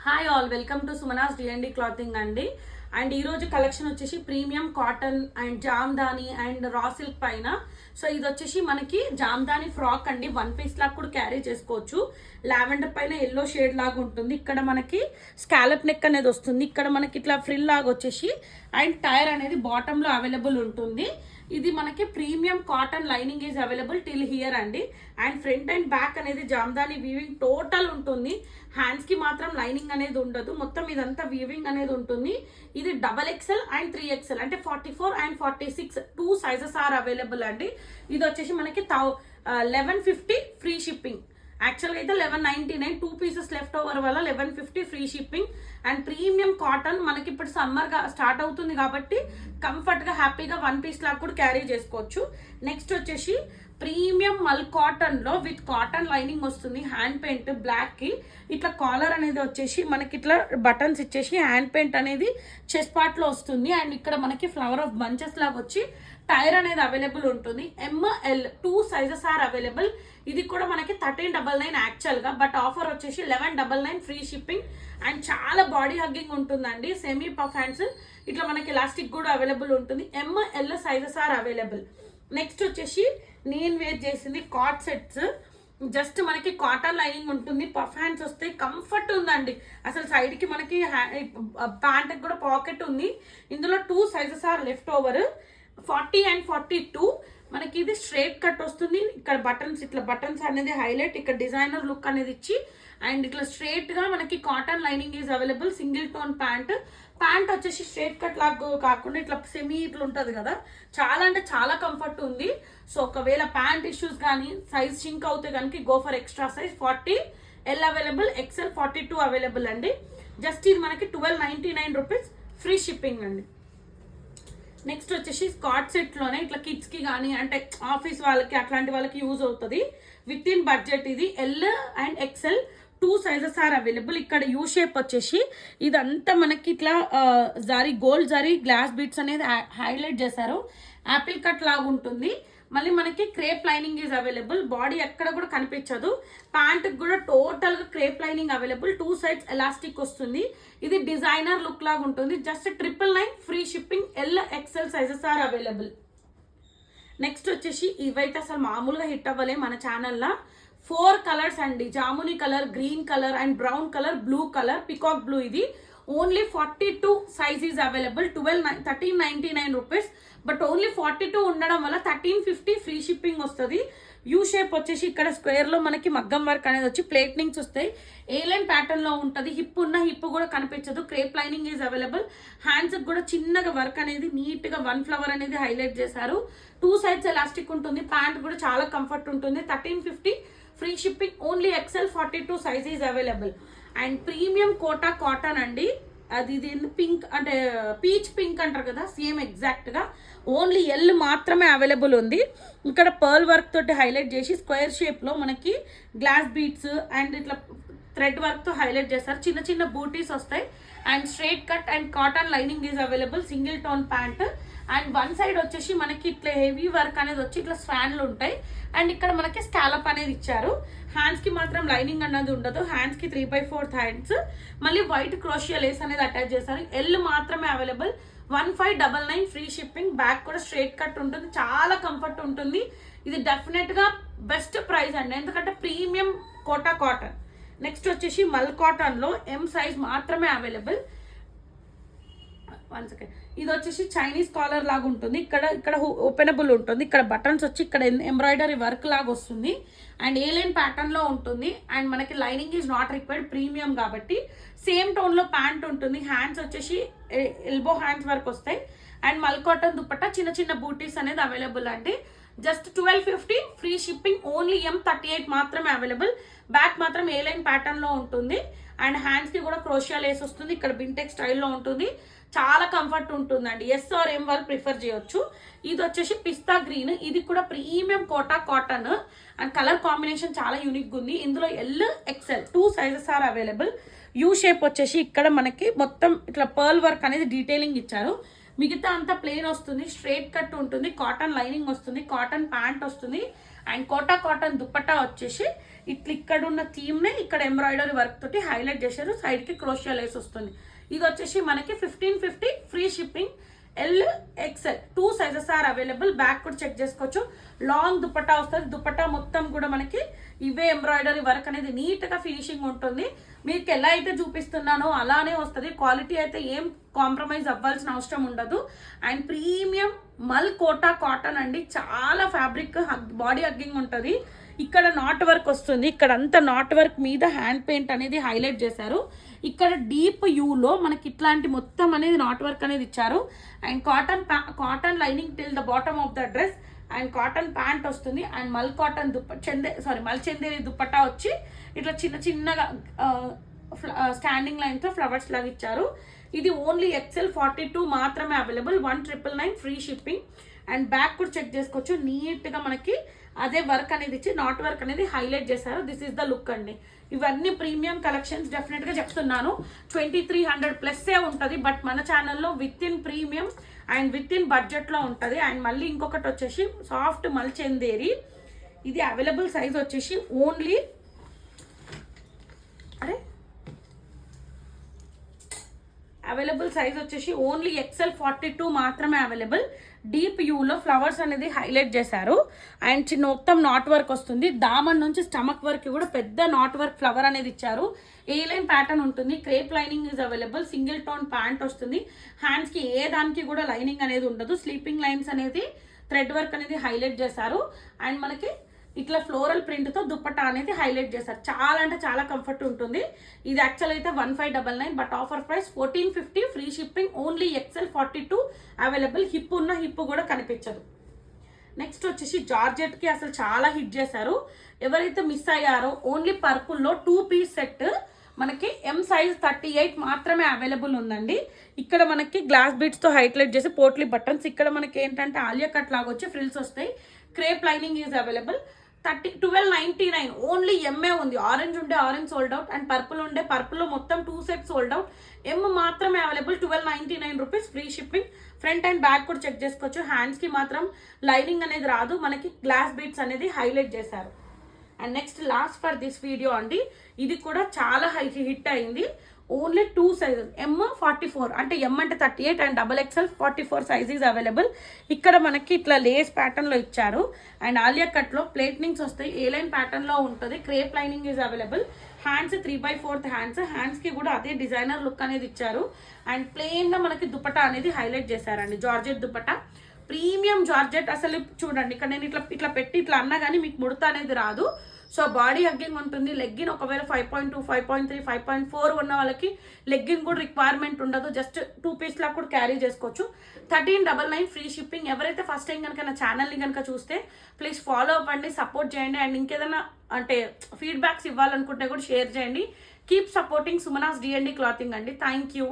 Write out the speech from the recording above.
Hi all, welcome to Sumanas DND clothing అండి. And ఈరోజు collection వచ్చేసి premium cotton and Jamdani and raw silk పైన. So ఇది వచ్చేసి మనకి జామ్దాని ఫ్రాక్ అండి, వన్ పీస్ లాగా కూడా క్యారీ చేసుకోవచ్చు. లావెండర్ పైన ఎల్లో షేడ్ లాగా ఉంటుంది. ఇక్కడ మనకి స్కాలప్ నెక్ అనేది వస్తుంది. ఇక్కడ మనకి ఇట్లా ఫ్రిల్ లాగా వచ్చేసి అండ్ టైర్ అనేది బాటంలో అవైలబుల్ ఉంటుంది. ఇది మనకి premium cotton lining is available till here అండి. అండ్ ఫ్రంట్ అండ్ బ్యాక్ అనేది జామ్దాని వీవింగ్ టోటల్ ఉంటుంది. హ్యాండ్స్ కి మాత్రం లైనింగ్ అనేది ఉండదు, మొత్తం ఇదంతా వీవింగ్ అనేది ఉంటుంది. ఇది XXL అండ్ 3XL అంటే 44 and 46 two sizes are available అండి. ఇది వచ్చేసి మనకి 1150 ఫ్రీ షిప్పింగ్. యాక్చువల్గా అయితే 1199, 2 పీసెస్ లెఫ్ట్ ఓవర్ వల్ల 1150 free shipping. And premium cotton మనకి ఇప్పుడు సమ్మర్గా స్టార్ట్ అవుతుంది కాబట్టి కంఫర్ట్గా హ్యాపీగా వన్ పీస్ లాగా కూడా క్యారీ చేసుకోవచ్చు. నెక్స్ట్ వచ్చేసి ప్రీమియం మల్ కాటన్లో విత్ కాటన్ లైనింగ్ వస్తుంది. హ్యాండ్ పెయింట్ బ్లాక్కి ఇట్లా కాలర్ అనేది వచ్చేసి మనకి ఇట్లా బటన్స్ ఇచ్చేసి హ్యాండ్ పెయింట్ అనేది చెస్ట్ పార్ట్లో వస్తుంది. అండ్ ఇక్కడ మనకి ఫ్లవర్ ఆఫ్ బంచెస్ లాగా వచ్చి టైర్ అనేది అవైలబుల్ ఉంటుంది. ML 2 sizes are available. ఇది కూడా మనకి 1399 యాక్చువల్గా, బట్ ఆఫర్ వచ్చేసి 1199 ఫ్రీ షిప్పింగ్. అండ్ చాలా బాడీ హగ్గింగ్ ఉంటుందండి. సెమీ పఫ్ హ్యాండ్స్ ఇట్లా మనకి ఎలాస్టిక్ కూడా అవైలబుల్ ఉంటుంది. ML sizes are available. Next వచ్చేసి నేను వేర్ చేసింది కాట్ సెట్స్. జస్ట్ మనకి కాటన్ లైనింగ్ ఉంటుంది, పఫ్ హ్యాండ్స్ వస్తాయి, కంఫర్ట్ ఉందండి. అసలు సైడ్కి మనకి ప్యాంట్కి కూడా పాకెట్ ఉంది. ఇందులో 2 sizes are left over, 40 and 42. మనకి ఇది స్ట్రైట్ కట్ వస్తుంది. ఇక్కడ బటన్స్, ఇట్లా బటన్స్ అనేది హైలైట్, ఇక్కడ డిజైనర్ లుక్ అనేది ఇచ్చి అండ్ ఇట్లా స్ట్రైట్ గా మనకి cotton lining is available. Single tone pant వచ్చేసి స్ట్రైట్ కట్ లాగా కాకుండా ఇట్లా సెమీ ఇట్లా ఉంటుంది కదా, చాలా అంటే చాలా కంఫర్ట్ ఉంది. సో ఒకవేళ ప్యాంట్ ఇష్యూస్ కానీ సైజ్ షింక్ అవుతే కనుక go for extra size. 40L available, XL 42 available అండి. జస్ట్ ఇది మనకి 1299 రూపీస్ ఫ్రీ షిప్పింగ్ అండి. నెక్స్ట్ వచ్చేసి స్కాట్ సెట్లోనే ఇట్లా కిడ్స్కి కానీ అంటే ఆఫీస్ వాళ్ళకి అట్లాంటి వాళ్ళకి యూజ్ అవుతుంది. With in budget. ఇది L and XL 2 sizes are available. ఇక్కడ యూ షేప్ వచ్చేసి ఇదంతా మనకి ఇట్లా గోల్డ్ జరీ గ్లాస్ బీట్స్ అనేది హైలైట్ చేశారు. యాపిల్ కట్ లాగా ఉంటుంది. మళ్ళీ మనకి crepe lining is available. Body ఎక్కడ కూడా కనిపించదు. ప్యాంట్ కూడా టోటల్ గా crepe lining available. 2 sides elastic వస్తుంది. ఇది డిజైనర్ లుక్ లాగా ఉంటుంది. Just 999 free shipping. L XL sizes are available. Next వచ్చేసి ఇవైతే అసలు మామూలుగా హిట్ అవ్వలే మన ఛానల్లో. 4 కలర్స్ అండి. జామునీ colour, green colour and brown colour, blue colour, peacock blue. ఇది only 42 size is available. 1399 rupees. But only 42 ఉండడం వల్ల 1350 ఫ్రీ షిప్పింగ్ వస్తుంది. యూ షేప్ వచ్చేసి ఇక్కడ స్క్వేర్ లో మనకి మగ్గం వర్క్ అనేది వచ్చి ప్లేట్నింగ్స్ వస్తాయి. ఏ లైన్ ప్యాటర్న్ లో ఉంటుంది. హిప్ ఉన్న హిప్ కూడా కనిపించదు. Crepe lining is available. Hands కూడా చిన్నగా వర్క్ అనేది నీట్ గా 1 ఫ్లవర్ అనేది హైలైట్ చేశారు. 2 సైడ్స్ ఎలాస్టిక్ ఉంటుంది. ప్యాంట్ కూడా చాలా కంఫర్ట్ ఉంటుంది. 1350 free shipping. Only XL 42 size is available. And premium Kota cotton అండి. అది పింక్ అంటే పీచ్ పింక్ అంటారు కదా, సేమ్ ఎగ్జాక్ట్ గా. ఓన్లీ L మాత్రమే అవైలబుల్ ఉంది. ఇక్కడ పర్ల్ వర్క్ తోటి హైలైట్ చేసి స్క్వేర్ షేప్ లో మనకి గ్లాస్ బీట్స్ అండ్ ఇట్లా థ్రెడ్ వర్క్ తో హైలైట్ చేస్తారు. చిన్న చిన్న బూటీస్ వస్తాయి. And straight cut and cotton lining is available. Single tone pant. And one side వచ్చేసి మనకి ఇట్లా హెవీ వర్క్ అనేది వచ్చి ఇట్లా స్వాన్లు ఉంటాయి. అండ్ ఇక్కడ మనకి స్కాలప్ అనేది ఇచ్చారు. హ్యాండ్స్ కి మాత్రం లైనింగ్ అనేది ఉండదు. హ్యాండ్స్ కి 3/4 హ్యాండ్స్. మళ్ళీ వైట్ క్రోషియా లేస్ అనేది అటాచ్ చేశారు. L మాత్రమే అవైలబుల్. 1599 free shipping. బ్యాక్ కూడా స్ట్రైట్ కట్ ఉంటుంది. చాలా కంఫర్ట్ ఉంటుంది. ఇది డెఫినెట్ గా బెస్ట్ ప్రైస్ అండి, ఎందుకంటే ప్రీమియం కోటా కాటన్. నెక్స్ట్ వచ్చేసి మల్ కాటన్ లో M సైజ్ మాత్రమే అవైలబుల్. 1 సెకండ్. ఇది వచ్చేసి చైనీస్ కాలర్ లాగా ఉంటుంది. ఇక్కడ ఓపెనబుల్ ఉంటుంది. ఇక్కడ బటన్స్ వచ్చి ఇక్కడ ఎంబ్రాయిడరీ వర్క్ లాగా వస్తుంది. అండ్ ఏ లైన్ ప్యాటర్న్ లో ఉంటుంది. అండ్ మనకి lining is not required, premium కాబట్టి. సేమ్ టోన్ లో ప్యాంట్ ఉంటుంది. హ్యాండ్స్ వచ్చేసి ఎల్బో హ్యాండ్స్ వర్క్ వస్తాయి. అండ్ మల్ కాటన్ దుపట్టా చిన్న చిన్న బూటీస్ అనేది అవైలబుల్ అండి. Just 1250 free shipping. Only M38 మాత్రమే అవైలబుల్. బ్యాక్ మాత్రం ఏ లైన్ ప్యాటర్న్ లో ఉంటుంది. అండ్ హ్యాండ్స్ కి కూడా క్రోషియా లేస్ వస్తుంది. ఇక్కడ బింటెక్ స్టైల్లో ఉంటుంది. చాలా కంఫర్ట్ ఉంటుందండి. S or M వాళ్ళు ప్రిఫర్ చేయొచ్చు. ఇది వచ్చేసి పిస్తా గ్రీన్. ఇది కూడా premium Kota cotton. And colour combination చాలా యూనిక్ ఉంది. ఇందులో L XL 2 sizes are available. U shape వచ్చేసి ఇక్కడ మనకి మొత్తం ఇట్లా పర్ల్ వర్క్ అనేది డీటెయిలింగ్ ఇచ్చారు. మిగతా అంతా ప్లెయిన్ వస్తుంది. స్ట్రైట్ కట్ ఉంటుంది. కాటన్ లైనింగ్ వస్తుంది. కాటన్ ప్యాంట్ వస్తుంది. అండ్ కోటా కాటన్ దుపట్టా వచ్చేసి ఇక్కడ ఉన్న థీమ్నే ఇక్కడ ఎంబ్రాయిడరీ వర్క్ తోటి హైలైట్ చేశారు. సైడ్కి క్రోషియా లేస్ వస్తుంది. ఇది వచ్చేసి మనకి 1550 free shipping. L XL 2 sizes are available. Back కూడా చెక్ చేసుకోవచ్చు. లాంగ్ దుపట్టా వస్తుంది. దుపట్టా మొత్తం కూడా మనకి ఇవే ఎంబ్రాయిడరీ వర్క్ అనేది నీట్గా ఫినిషింగ్ ఉంటుంది. మీకు ఎలా అయితే చూపిస్తున్నానో అలానే వస్తుంది. క్వాలిటీ అయితే ఏం కాంప్రమైజ్ అవ్వాల్సిన అవసరం ఉండదు. అండ్ ప్రీమియం మల్ కోటా కాటన్ అండి. చాలా ఫ్యాబ్రిక్ బాడీ హగ్గింగ్ ఉంటుంది. ఇక్కడ నాట్ వర్క్ వస్తుంది. ఇక్కడ అంతా నాట్ వర్క్ మీద హ్యాండ్ పెయింట్ అనేది హైలైట్ చేశారు. ఇక్కడ డీప్ యూలో మనకి ఇట్లాంటి మొత్తం అనేది నాట్ వర్క్ అనేది ఇచ్చారు. And cotton lining till the bottom of the dress. And cotton pant వస్తుంది. అండ్ మల్ కాటన్ మల్ చందేరి దుపట్టా వచ్చి ఇట్లా చిన్నగా స్టాండింగ్ లైన్తో ఫ్లవర్స్ లాగా ఇచ్చారు. ఇది ఓన్లీ XL 42 మాత్రమే available. 1999 free shipping. And back కూడా చెక్ చేసుకోవచ్చు. నీట్గా మనకి అదే వర్క్ అనేది ఇచ్చి నాట్ వర్క్ అనేది హైలైట్ చేశారు. దిస్ ఈస్ ద లుక్ అండి. ఇవన్నీ ప్రీమియం కలెక్షన్స్. డెఫినెట్గా చెప్తున్నాను 2300+ ఉంటుంది. బట్ మన ఛానల్లో with in premium and with in బడ్జెట్లో ఉంటుంది. అండ్ మళ్ళీ ఇంకొకటి వచ్చేసి సాఫ్ట్ మల్చందేరి. ఇది అవైలబుల్ సైజ్ వచ్చేసి ఓన్లీ XL 42 మాత్రమే అవైలబుల్. డీప్ యూలో ఫ్లవర్స్ అనేది హైలైట్ చేశారు. అండ్ చిన్న మొత్తం నాట్ వర్క్ వస్తుంది. దామన్ నుంచి స్టమక్ వరకు కూడా పెద్ద నాట్ వర్క్ ఫ్లవర్ అనేది ఇచ్చారు. ఏ లైన్ ప్యాటర్న్ ఉంటుంది. Crepe lining is available. Single tone pant వస్తుంది. హ్యాండ్స్కి ఏ దానికి కూడా లైనింగ్ అనేది ఉండదు. స్లీపింగ్ లైన్స్ అనేది థ్రెడ్ వర్క్ అనేది హైలైట్ చేశారు. అండ్ మనకి ఇట్లా ఫ్లోరల్ ప్రింట్తో దుపట్టా అనేది హైలైట్ చేశారు. చాలా అంటే చాలా కంఫర్ట్ ఉంటుంది. ఇది యాక్చువల్ అయితే 1599, but offer price 1450 free shipping. Only XL 42 available. Hip ఉన్న హిప్ కూడా కనిపించదు. నెక్స్ట్ వచ్చేసి జార్జెట్కి అసలు చాలా హిట్ చేశారు. ఎవరైతే మిస్ అయ్యారో ఓన్లీ పర్పుల్లో 2 పీస్ సెట్ మనకి M సైజ్ 38 మాత్రమే అవైలబుల్ ఉందండి. ఇక్కడ మనకి గ్లాస్ బీడ్స్తో హైలైట్ చేసి పోట్లీ బటన్స్. ఇక్కడ మనకి ఏంటంటే ఆలియా కట్ లాగా వచ్చి ఫ్రిల్స్ వస్తాయి. Crepe lining is available. 1299 only MA ఉంది. ఆరెంజ్ ఉండే orange sold out. And purple ఉండే పర్పుల్లో మొత్తం 2 సెట్స్ సోల్డ్ అవుట్. ఎం మాత్రమే available. 1299 rupees free shipping. Front and back కూడా చెక్ చేసుకోవచ్చు. హ్యాండ్స్కి మాత్రం లైనింగ్ అనేది రాదు. మనకి గ్లాస్ బీడ్స్ అనేది హైలైట్ చేశారు. And next last for this video అండి. ఇది కూడా చాలా హిట్ అయింది. ఓన్లీ 2 సైజెస్ M 44 అంటే M అంటే 38 and XXL 44 size is available. ఇక్కడ మనకి ఇట్లా లేస్ ప్యాటర్న్లో ఇచ్చారు. అండ్ ఆలియా కట్లో ప్లేట్నింగ్స్ వస్తాయి. ఏ లైన్ ప్యాటర్న్లో ఉంటుంది. Crepe lining is available. Hands 3/4 హ్యాండ్స్కి కూడా అదే డిజైనర్ లుక్ అనేది ఇచ్చారు. అండ్ ప్లెయిన్గా మనకి దుపట్టా అనేది హైలైట్ చేశారండి. Georgette dupatta, premium georgette. అసలు చూడండి ఇక్కడ నేను ఇట్లా పెట్టి ఇట్లా అన్నా కానీ మీకు ముడత అనేది రాదు. సో బాడీ హగ్గింగ్ ఉంటుంది. లెగ్గిన్ ఒకవేళ 5.2, 5.3, 5.4 ఉన్న వాళ్ళకి లెగ్గిన్ కూడా రిక్వైర్మెంట్ ఉండదు. జస్ట్ 2 పీస్ లా కూడా క్యారీ చేసుకోవచ్చు. 1399 ఫ్రీ షిప్పింగ్. ఎవరైతే ఫస్ట్ టైం కనుక నా ఛానల్ని కనుక చూస్తే ప్లీజ్ ఫాలో అవ్వండి, సపోర్ట్ చేయండి. అండ్ ఇంకేదైనా అంటే ఫీడ్బ్యాక్స్ ఇవ్వాలనుకుంటే కూడా షేర్ చేయండి. Keep supporting Sumanas D&D clothing అండి. Thank you.